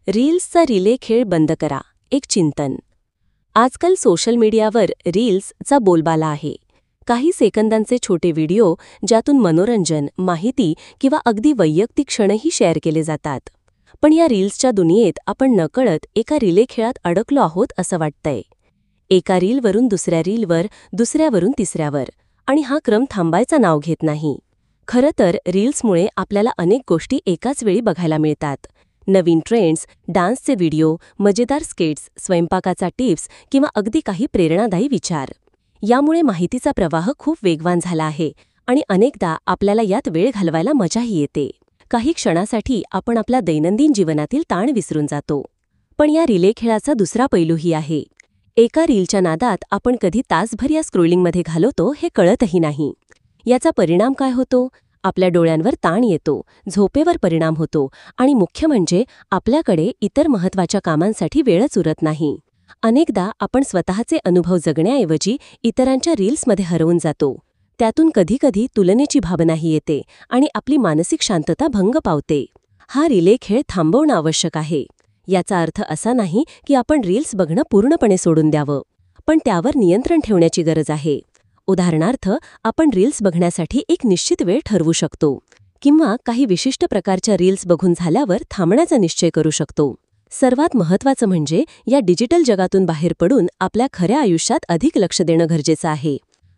रील्सचा relay खेळ बंद करा, एक चिंतन. आजकाल सोशल मीडियावर रील्सचा बोलबाला आहे. काही सेकंदांचे छोटे व्हिडिओ ज्यातून मनोरंजन, माहिती किंवा अगदी वैयक्तिक क्षणही शेअर केले जातात. पण या रील्सच्या दुनियेत आपण नकळत एका रिले खेळात अडकलो आहोत असं वाटतंय. एका रीलवरून दुसऱ्या रीलवर, दुसऱ्यावरून तिसऱ्यावर, आणि हा क्रम थांबायचा नाव घेत नाही. खरं तर रील्समुळे आपल्याला अनेक गोष्टी एकाच वेळी बघायला मिळतात. नवीन ट्रेंड्स, डान्सचे व्हिडिओ, मजेदार स्केट्स, स्वयंपाकाचा टिप्स किंवा अगदी काही प्रेरणादायी विचार. यामुळे माहितीचा प्रवाह खूप वेगवान झाला आहे आणि अनेकदा आपल्याला यात वेळ घालवायला मजाही येते. काही क्षणासाठी आपण आपल्या दैनंदिन जीवनातील ताण विसरून जातो. पण या रिले खेळाचा दुसरा पैलूही आहे. एका रीलच्या नादात आपण कधी तासभर या स्क्रोलिंगमध्ये घालवतो हे कळतही नाही. याचा परिणाम काय होतो? आपल्या डोळ्यांवर ताण येतो, झोपेवर परिणाम होतो आणि मुख्य म्हणजे आपल्याकडे इतर महत्त्वाच्या कामांसाठी वेळच उरत नाही. अनेकदा आपण स्वतःचे अनुभव जगण्याऐवजी इतरांच्या रील्समध्ये हरवून जातो. त्यातून कधीकधी तुलनेची भावनाही येते आणि आपली मानसिक शांतता भंग पावते. हा रिले खेळ थांबवणं आवश्यक आहे. याचा अर्थ असा नाही की आपण रील्स बघणं पूर्णपणे सोडून द्यावं, पण त्यावर नियंत्रण ठेवण्याची गरज आहे. उदाहरणार्थ, आपण रील्स बघण्यासाठी एक निश्चित वेळ ठरवू शकतो किंवा काही विशिष्ट प्रकारच्या रील्स बघून झाल्यावर थांबण्याचा निश्चय करू शकतो. सर्वात महत्त्वाचं म्हणजे या डिजिटल जगातून बाहेर पडून आपल्या खऱ्या आयुष्यात अधिक लक्ष देणं गरजेचं आहे.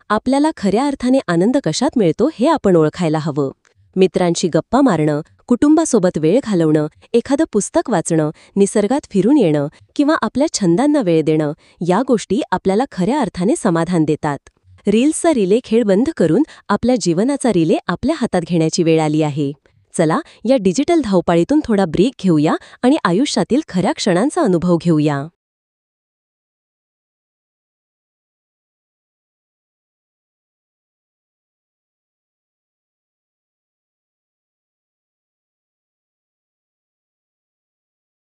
आपल्याला खऱ्या अर्थाने आनंद कशात मिळतो हे आपण ओळखायला हवं. मित्रांशी गप्पा मारणं, कुटुंबासोबत वेळ घालवणं, एखादं पुस्तक वाचणं, निसर्गात फिरून येणं किंवा आपल्या छंदांना वेळ देणं, या गोष्टी आपल्याला खऱ्या अर्थाने समाधान देतात. रील्सचा रिले खेळ बंद करून आपल्या जीवनाचा रिले आपल्या हातात घेण्याची वेळ आली आहे. चला, या डिजिटल धावपाळीतून थोडा ब्रेक घेऊया आणि आयुष्यातील खऱ्या क्षणांचा अनुभव घेऊया.